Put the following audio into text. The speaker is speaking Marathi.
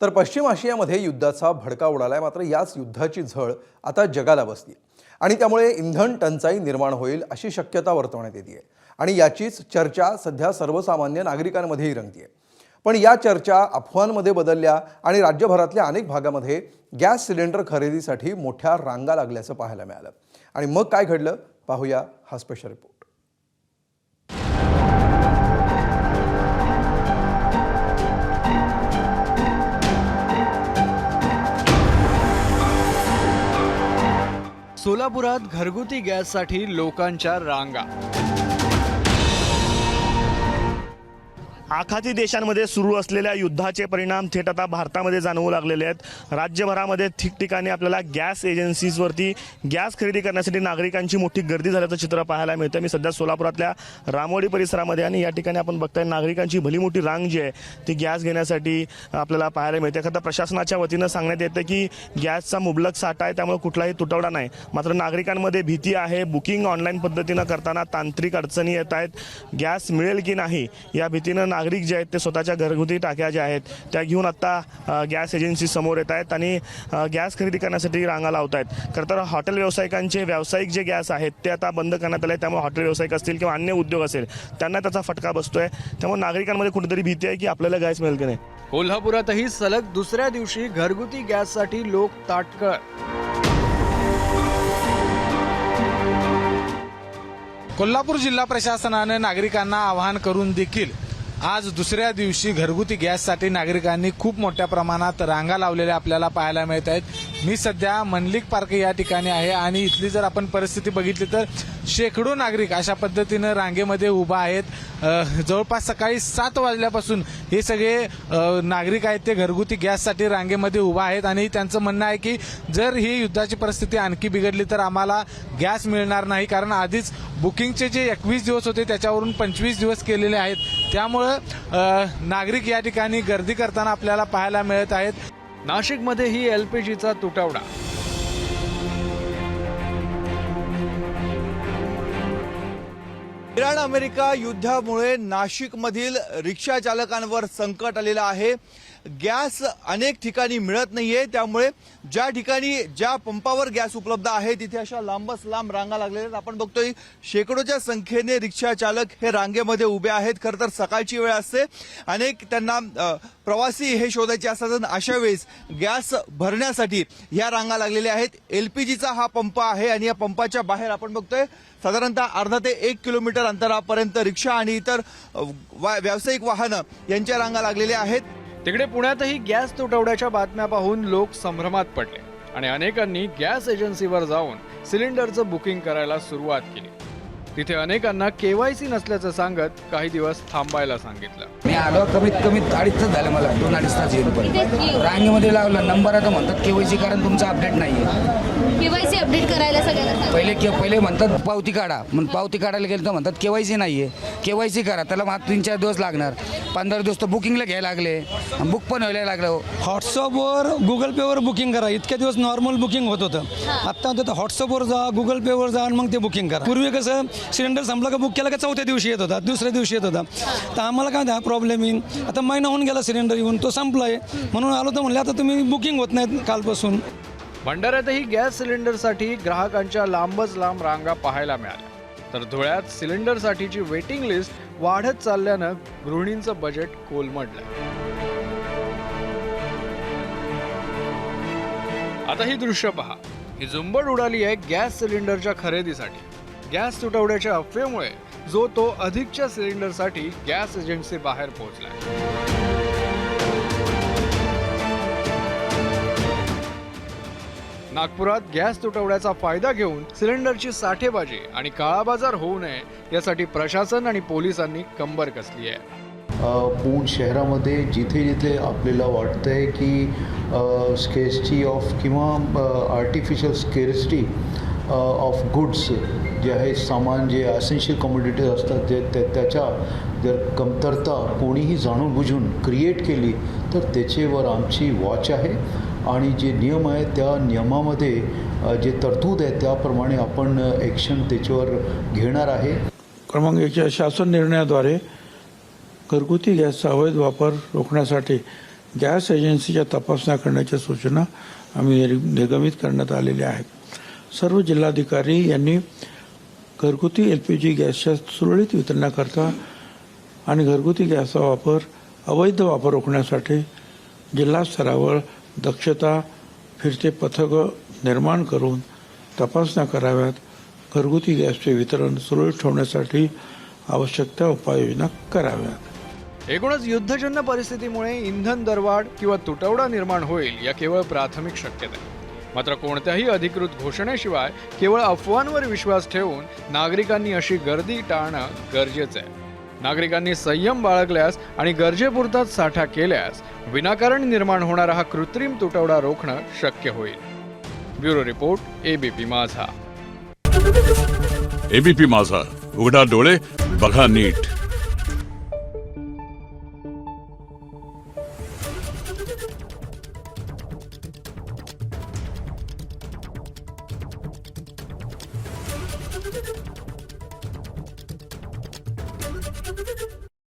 तर पश्चिम आशियामध्ये युद्धाचा भडका उडालाय। मात्र याच युद्धाची झळ आता जगाला बसली आणि त्यामुळे इंधन टंचाई निर्माण होईल अशी शक्यता वर्तवण्यात येते आणि याचीच चर्चा सध्या सर्वसामान्य नागरिकांमध्येही रंगते। पण या चर्चा अफवांमध्ये बदलल्या आणि राज्यभरातल्या अनेक भागामध्ये गॅस सिलेंडर खरेदीसाठी मोठ्या रांगा लागल्याचं पाहायला मिळालं। आणि मग काय घडलं पाहूया हा स्पेशल रिपोर्ट। सोलापुरात घरगुती गॅससाठी लोकांच्या रांगा। आखाती देशांमध्ये सुरू असलेल्या युद्धाचे परिणाम थेट आता भारतामध्ये जाणवू लागलेले आहेत। राज्यभरामध्ये ठिकठिकाणी आपल्याला गॅस एजन्सीजवरती गॅस खरेदी करण्यासाठी नागरिकांची मोठी गर्दी झाल्याचं चित्र पाहायला मिळतं। मी सध्या सोलापुरातल्या रामवाडी परिसरामध्ये आणि या ठिकाणी आपण बघताय नागरिकांची भली मोठी रांग जी आहे ती गॅस घेण्यासाठी आपल्याला पाहायला मिळते। एखादा प्रशासनाच्या वतीनं सांगण्यात येतं की गॅसचा मुबलक साठा आहे, त्यामुळे कुठलाही तुटवडा नाही। मात्र नागरिकांमध्ये भीती आहे। बुकिंग ऑनलाईन पद्धतीनं करताना तांत्रिक अडचणी येत आहेत। गॅस मिळेल की नाही या भीतीनं नागरिक जे आहेत ते स्वतःच्या घरगुती टाक्या ज्या आहेत त्या घेऊन आता गॅस एजन्सी समोर येत आहेत आणि गॅस खरेदी करण्यासाठी रांगा लावत आहेत। खरं तर हॉटेल व्यावसायिकांचे व्यावसायिक जे गॅस आहेत ते आता बंद करण्यात आले, त्यामुळे हॉटेल व्यावसायिक असतील किंवा अन्य उद्योग असेल त्यांना त्याचा फटका बसतोय। त्यामुळे नागरिकांमध्ये कुठेतरी भीती आहे की आपल्याला गॅस मिळेल की नाही। कोल्हापुरातही सलग दुसऱ्या दिवशी घरगुती गॅससाठी लोक ताटकळ। कोल्हापूर जिल्हा प्रशासनाने नागरिकांना आवाहन करून देखील आज दुसऱ्या दिवशी घरगुती गॅससाठी नागरिकांनी खूप मोठ्या प्रमाणात रांगा लावलेल्या आपल्याला पाहायला मिळत आहेत। मी सध्या मनलिक पार्क या ठिकाणी आहे आणि इथली जर आपण परिस्थिती बघितली तर शेकडो नागरिक अशा पद्धतीनं रांगेमध्ये उभा आहेत। जवळपास सकाळी 7 वाजल्यापासून हे सगळे नागरिक आहेत ते घरगुती गॅससाठी रांगेमध्ये उभा आहेत आणि त्यांचं म्हणणं आहे की जर ही युद्धाची परिस्थिती आणखी बिघडली तर आम्हाला गॅस मिळणार नाही, कारण आधीच बुकिंगचे जे 21 दिवस होते त्याच्यावरून 25 दिवस केलेले आहेत। त्यामुळं नागरिक या ठिकाणी गर्दी करताना आपल्याला पाहायला मिळत आहेत। नाशिकमध्येही एलपीजीचा तुटवडा। इराण अमेरिका युद्धामुळे नाशिकमधील रिक्षा चालकांवर संकट आलेलं आहे। गॅस अनेक ठिकाणी मिळत नाहीये, त्यामुळे ज्या ठिकाणी ज्या पंपावर गॅस उपलब्ध आहे तिथे अशा लांबच लांब रांगा लागलेल्या आहेत। आपण बघतोय शेकडोच्या संख्येने रिक्षा चालक हे रांगेमध्ये उभे आहेत। खरं तर सकाळची वेळ असते, अनेक त्यांना प्रवासी हे शोधायचे असतात। अशा वेळेस गॅस भरण्यासाठी या रांगा लागलेल्या आहेत। एलपीजीचा हा पंप आहे आणि या पंपाच्या बाहेर आपण बघतोय साधारणतः अर्धा ते 1 किलोमीटर अंतरापर्यंत रिक्षा आणि इतर व्यावसायिक वाहनं यांच्या रांगा लागलेल्या आहेत। तिकडे पुण्यातही गॅस तुटवड्याच्या बातम्या पाहून लोक संभ्रमात पडले आणि अनेकांनी गॅस एजन्सीवर जाऊन सिलेंडरचं बुकिंग करायला सुरुवात केली। तिथे अनेकांना केवायसी नसल्याचं सांगत काही दिवस थांबायला सांगितलं। मी आलो कमीत कमी 2.5 तास झाले, मला 2-2.5 तास येऊन पण रांगेमध्ये लावला नंबर आता म्हणतात केवायसी कारण तुमचा अपडेट नाहीये। केवायसी अपडेट करायला सगळ्यांना पहिले म्हणतात पावती काढा, मग पावती काढायला गेलं तर म्हणतात केवायसी नाहीये। केवायसी करा, त्याला मग 3-4 दिवस लागणार। 15 दिवस तर बुकिंगला घ्यायला लागले, बुक पण व्हायला लागलं। व्हॉट्सअपवर गुगल पेवर बुकिंग करा। इतक्या दिवस नॉर्मल बुकिंग होत होतं, आता होतं व्हॉट्सअपवर जा, गुगल पेवर जा आणि मग ते बुकिंग करा। पूर्वी कसं सिलेंडर संपला का बुक केला का 4थ्या दिवशी येत होता, 2ऱ्या दिवशी येत होता। तर आम्हाला काय हा प्रॉब्लेम येईल, आता महिना होऊन गेला सिलेंडर येऊन, तो संपलाय म्हणून आलो तर म्हणले आता तुम्ही बुकिंग होत नाहीत कालपासून। भंडाऱ्यातही गॅस सिलेंडरसाठी ग्राहकांच्या लांबच लांब रांगा पाहायला मिळाल्या। तर धुळ्यात सिलेंडरसाठीची वेटिंग लिस्ट वाढत चालल्यानं गृहिणींचं बजेट कोलमडलंय। आता ही दृश्य पहा, ही झुंबड उडाली आहे गॅस सिलेंडरच्या खरेदीसाठी। गॅस तुटवड्याच्या अफवेमुळे जो तो अधिकच्या सिलेंडरसाठी गॅस एजन्सी बाहेर पोहोचलाय। नागपुरात गॅस तुटवड्याचा फायदा घेऊन सिलेंडरची साठेबाजी आणि काळाबाजार होऊ नये यासाठी प्रशासन आणि पोलिसांनी कंबर कसली आहे। पूर्ण शहरामध्ये जिथे जिथे आपल्याला वाटतंय की स्केर्सिटी ऑफ किंवा आर्टिफिशियल स्केर्सिटी ऑफ गुड्स जे आहे, सामान जे एसेन्शियल कमोडिटीज असतात जे त्याच्या जर कमतरता कोणीही जाणून बुजून क्रिएट केली तर त्याच्यावर आमची वॉच आहे आणि जे नियम आहे त्या नियमामध्ये जे तरतूद आहे त्याप्रमाणे आपण ॲक्शन त्याच्यावर घेणार आहे। क्रमांक 1च्या शासन निर्णयाद्वारे घरगुती गॅसचा अवैध वापर रोखण्यासाठी गॅस एजन्सीच्या तपासण्या करण्याच्या सूचना आम्ही निर्गमित करण्यात आलेल्या आहेत. सर्व जिल्हाधिकारी यांनी घरगुती LPG गॅसच्या सुरळीत वितरणाकरता आणि घरगुती गॅसचा वापर अवैध वापर रोखण्यासाठी जिल्हा स्तरावर दक्षता फिरते पथकं निर्माण करून तपासण्या कराव्यात. घरगुती गॅसचे वितरण सुरळीत ठेवण्यासाठी आवश्यक त्या उपाययोजना कराव्यात. एकूणच युद्धजन्य परिस्थितीमुळे इंधन दरवाढ किंवा तुटवडा निर्माण होईल या केवळ प्राथमिक शक्यता आहे. मात्र कोणत्याही अधिकृत घोषणेशिवाय केवळ अफवांवर विश्वास ठेवून नागरिकांनी अशी गर्दी टाळणं गरजेचं आहे. नागरिकांनी संयम बाळगल्यास आणि गरजेपुरताच साठा केल्यास विनाकारण निर्माण होणारा हा कृत्रिम तुटवडा रोखणं शक्य होईल. ब्युरो रिपोर्ट, ABP माझा. ABP माझा, उघडा डोळे बघा नीट. Thank you.